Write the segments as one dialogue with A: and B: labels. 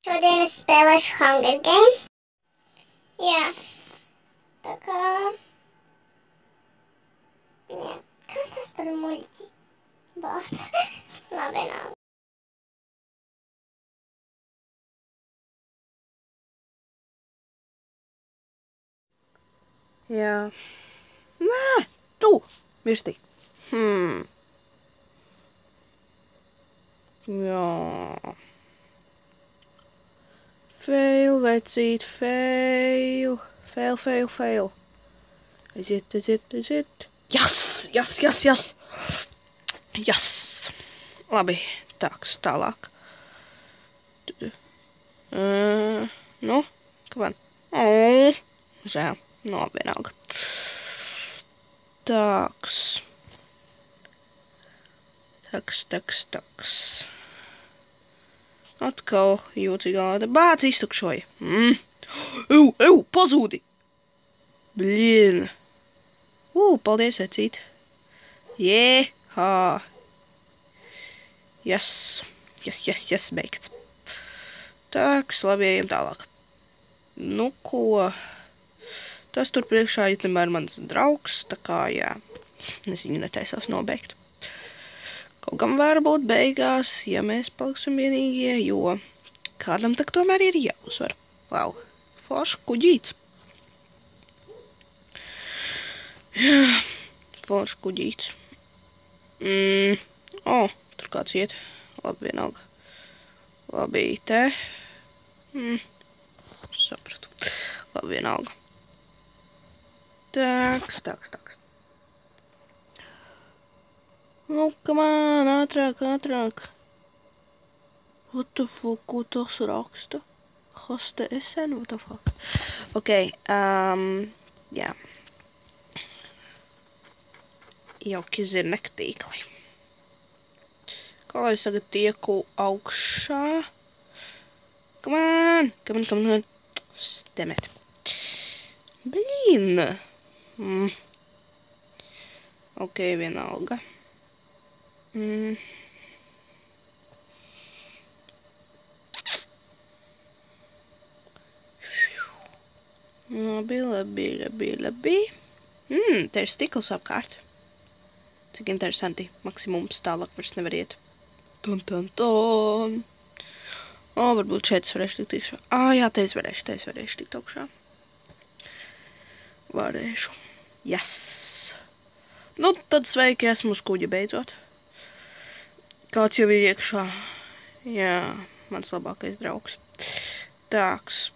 A: Šodien es spēlēšu Hunger Game. Jā. Tā kā... Jā. Kas tas par muļķi? Bāc. Labi, nav.
B: Jā. Nē, tu! Mirsti. Jā. Fail, vecīt, fail. Fail. Aiziet. Yes! Yes! Labi, tālāk. Nu, kavan. Žēl, vienalga. Taks. Atkal jūtīgā lāde. Bāc, iztukšoja. Pazūdi! Blin. Paldies, vecīt. Jēhā. Yes, beigts. Taks, labi, ejam tālāk. Nu, ko? Tas tur priekšā īstenībā ir mans draugs, tā kā, jā. Es viņu netaisos nobeigt. Kaut gan varbūt beigās, ja mēs paliksim vienīgie, jo kādam tak tomēr ir jāuzvar. Wow, forši kuģīts. Jā, forši kuģīts. Tur kāds iet. Labi, vienalga. Labi, te. Sapratu. Labi, vienalga. Taks. Nu, come on, ātrāk. What the fuck, ko tas raksta? Hoste SN, what the fuck? Ok, jā. Jauki zirnektīkli. Kā lai es tagad tieku augšā? Come on. Stemet. Blīn. Ok, vienalga. Labi. Te ir stikls apkārt. Cik interesanti. Maksimums tālāk vairs nevar iet. Ton. Varbūt šeit es varēšu tikt iekšā. Jā, te es varēšu tikt augšā. Varēšu. Yes. Nu, tad sveiki, esmu uz kuģa beidzot. Kāds jau ir iekšā. Jā, mans labākais draugs. Tāks.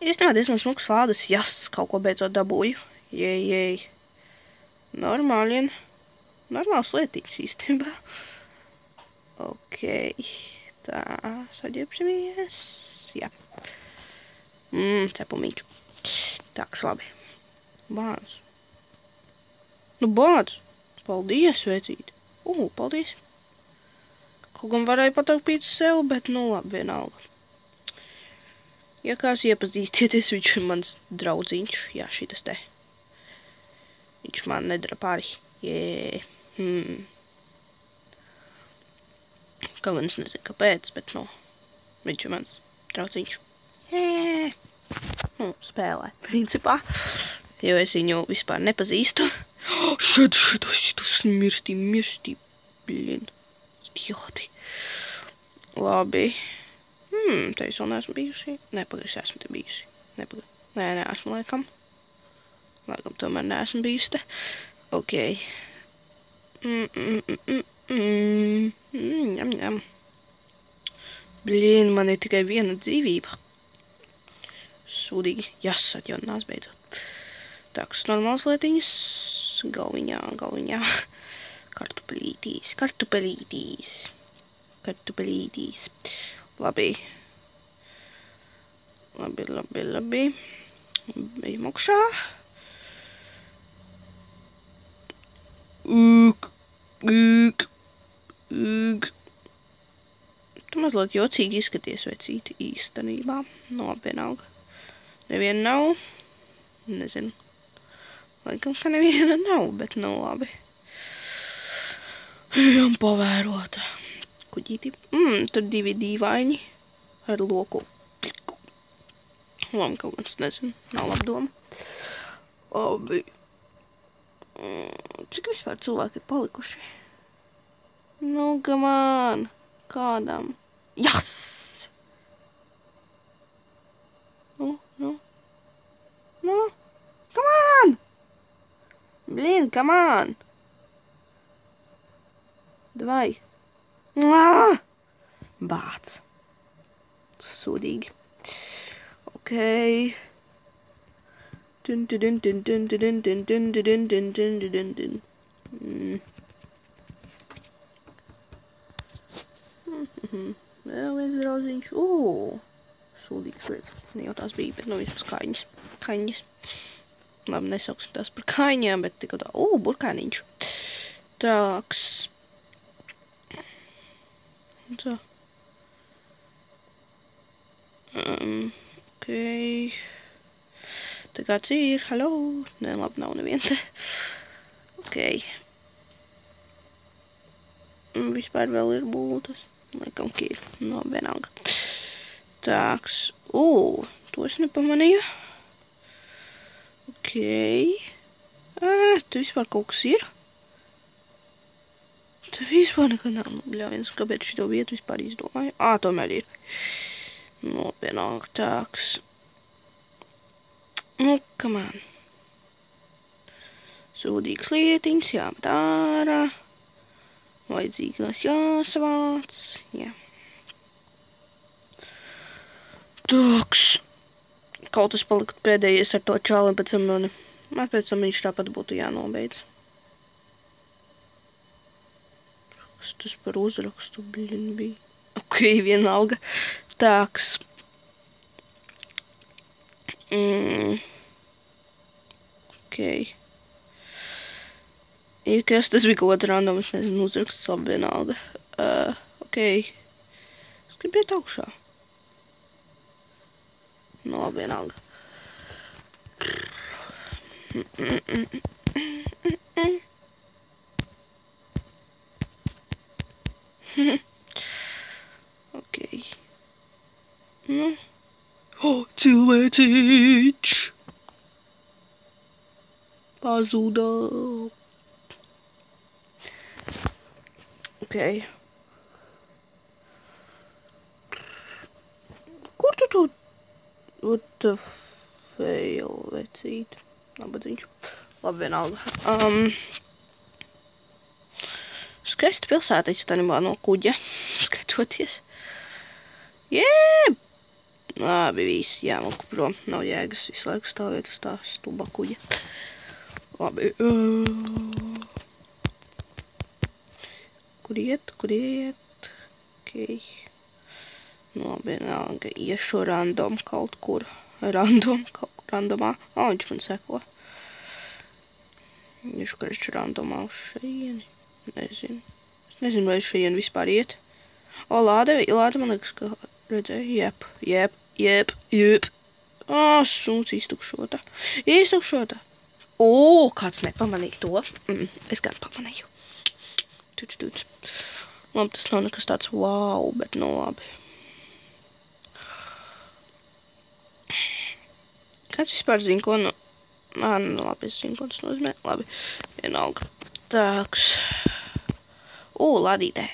B: Īstenībā diezgan smuks lādes. Jas, kaut ko beidzot dabūju. Jej. Normāls lietiņš īstenībā. Ok. Tā, saģiepsimies. Jā. Cepumiņš. Tāks, labi. Bāc. Nu, bāc. Paldies, vecīt. Paldies. Kaut gan varēju pataupīt sev, bet nu labi, vienalga. Ja kāds iepazīstieties, viņš ir mans draudziņš. Jā, šitas te. Viņš man nedara pāri. Jē. Kaut gan es nezinu, kāpēc, bet nu, viņš ir mans draudziņš. Jē. Spēlē, principā. Jo es viņu vispār nepazīstu. Šitas mirsti. Blin. Idioti. Labi. Te es vēl neesmu bijusi. Nepagaidzi, esmu te bijusi. Nē, neesmu laikam. Laikam tomēr neesmu bijusi te. Ok. Ņem. Blin, man ir tikai viena dzīvība. Sūdīgi. Jas, atjauninās beidzot. Tāks normāls lietiņas. Galviņā. Kartupelītīs. Labi. Ejam augšā. Tu mazliet jocīgi izskaties, vecīti, īstenībā. Vienalga. Neviena nav. Nezinu. Laikam, ka neviena nav, bet nu labi. Ejam pavērot. Kuģīti. Tur divi dīvaini ar loku. Labi, kaut kāds nezinu. Nav labi doma. Labi. Cik vispār cilvēki ir palikuši? Nu, come on. Kādam? Yes! Nu. Come on! Blin, come on! Давай. Bāc. Sūdīgi. Okay. Vēl viens drauziņš. Sūdīgas lietas. Ne jau tās bija, bet nu vismaz kaņas. Labi, nesauksim tās par kaņām, bet tikko tā. Burkāniņš. Tāks. Tā. Okay. Tā kāds ir, hello. Nē, labi, nav nevien te. Okay. Vispār vēl ir būtas. Laikam, ka ir. No, vienalga. Tāks. To es nepamanīju. Okay. Tu vispār kaut kas ir? Tu vispār nekad nav. Nu, bļāviens, kāpēc šito vietu vispār izdomāju? Tomēr ir. No, vienalga. Tāks. Nu, come on. Sūdīgas lietiņas jāmet ārā. Vajadzīgās jāsavāc. Jā. Tāks. Kaut tas palikt pēdējais ar to čāli, pēc tam viņš tāpat būtu jānobeidz. Kas tas par uzrakstu, blin, bija? Ok, vienalga. Tāks. Ok. Kas tas bija kaut kāds random, es nezinu, uzraksts labi vienalga. Ok. Es gribu iet augšā. No, labi vienalga. Ok. Nu. Cilvēciņš. Pazuda. Ok. Kur tu? What the fail, vecīt. Nabadzīņš. Labi, vienalga. Skaista pilsēta izstanībā no kuģa. Skatoties. Jēb! Labi, viss jāmulku prom. Nav jēgas visu laiku stāvēt uz tā stuba kuģa. Labi. Kur iet? Ok. Labi, vienalga. Iešu random kaut kur. Randomā. Viņš man seko. Iešu karšķi randomā uz šajieni. Nezinu. Es nezinu, vai šajien vispār iet. Lāde man liekas, ka redzēju. Jep. Suns iztukšota. Kāds nepamanīja to. Es gan pamanīju. Tuc. Labi, tas nav nekas tāds wow, bet nu labi. Kāds vispār zina, ko nu... labi, es zinu, ko tas nozīmē. Labi, vienalga. Tāks. Ladītē.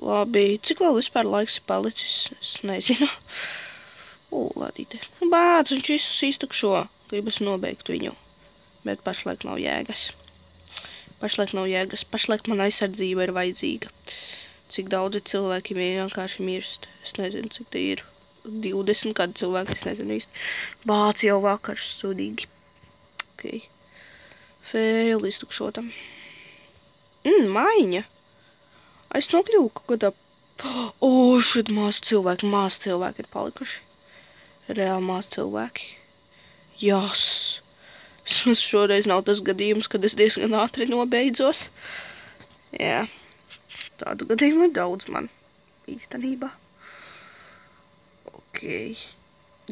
B: Labi, cik vēl vispār laiks ir palicis? Es nezinu. Ladītē. Bāc, viņš visus iztukšo. Gribas nobeigt viņu. Bet pašlaik nav jēgas. Pašlaik man aizsardzība ir vajadzīga. Cik daudzi cilvēki vienkārši mirst. Es nezinu, cik te ir. 20 kādi cilvēki, es nezinu īsti. Bāc, jau vakars, sūdīgi. Ok. Fail iztukšotam. Maiņa. Es nokļuvu kaut kādā... šeit mās cilvēki ir palikuši. Reāli mās cilvēki. Jās. Vismaz šoreiz nav tas gadījums, kad es diezgan ātri nobeidzos. Jā. Tādu gadījumu ir daudz man. Īstenībā. Ok.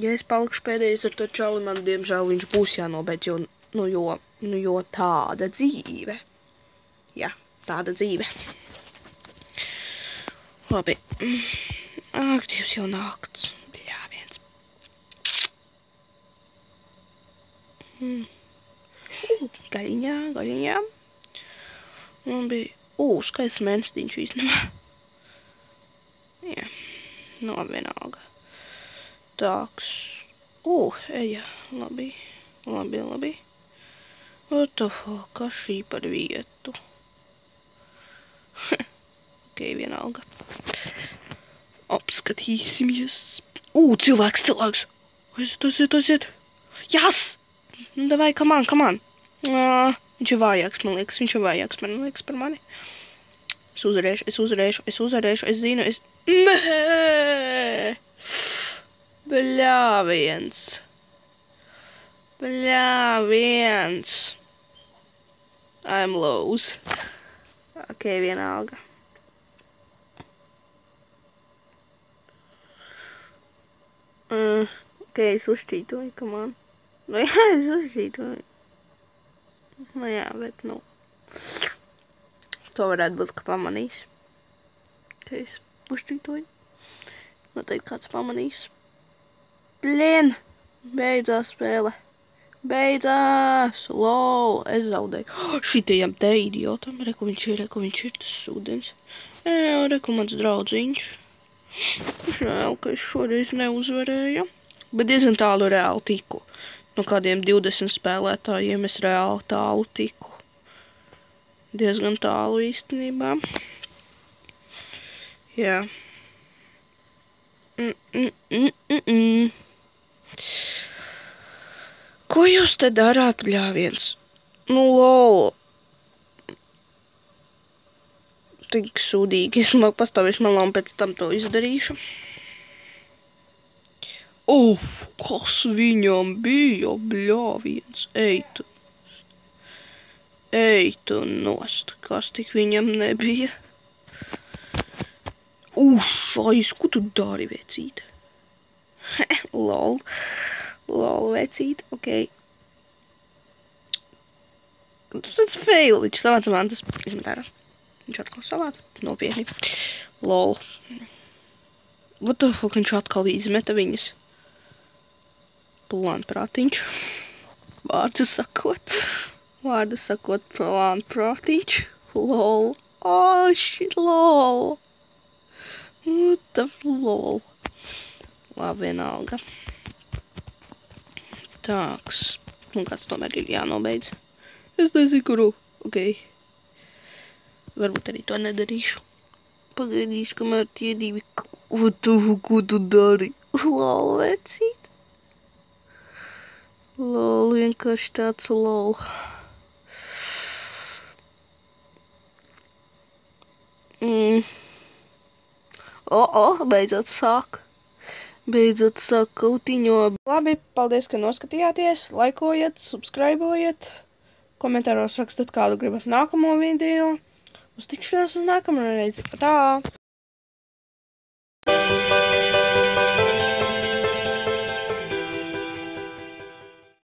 B: Ja es palikšu pēdējais ar to čali, man diemžēl viņš būs jānobeidz, jo tāda dzīve. Jā, tāda dzīve. Labi. Ak, Dievs, jau nakts. Bļāviens. Gaļiņā, gaļiņā. Man bija, skaists mēnestiņš īstenībā. Jā, vienalga. Tāks. Eja, labi. What the fuck, kas šī par vietu? Ok, vienalga. Apskatīsimies. Cilvēks. Aiziet. Jas! Nu, davai, come on. Viņš ir vājāks, man liekas, par mani. Es uzvarēšu, es zinu, Nē! Bļāviens. I'm lows. Ok, vienalga. Ok, es uzšķītoju, come on. Jā, es uzšķītoju. Nu jā, bet nu. To varētu būt, ka pamanīs. Ok, es uzšķītoju. Noteikti kāds pamanīs. Blien! Beidzās spēle. Lol, es zaudēju. Šitajam te idiotam. Reku viņš ir tas ūdens. Reku mans draudziņš. Žēl, ka es šoreiz neuzvarēju. Bet diezgan tālu reāli tiku. No kādiem 20 spēlētājiem es reāli tālu tiku. Diezgan tālu īstenībā. Jā. Ko jūs te darāt, bļāviens? Nu, lol. Tik sūdīgi. Es pastāvēšu malā un pēc tam to izdarīšu. Kas viņam bija, bļāviens? Ej tu nost. Kas tik viņam nebija? Ko tu dari, vecīt? Lol, vecīt, ok. Tas fail, viņš savāca mantas, izmet ārā. Viņš atkal savāca, nopietni. Lol. What the fuck, viņš atkal izmeta viņas. Plānprātiņš. Vārdu sakot, plānprātiņš. Lol. Shit, lol. What the lol. Labi, vienalga. Tāks. Un kāds tomēr ir jānobeidz. Es nezinu, kuru. Ok. Varbūt arī to nedarīšu. Pagaidīšu, kamēr tie divi. Ko tu dari? Lol, vecīt. Lol, vienkārši tāds lol. Beidzot sāk kautiņo. Labi, paldies, ka noskatījāties. Laikojiet, subscribojiet. Komentāros rakstat, kādu gribat nākamo video. Uz tikšanās uz nākamo reizi. Tā!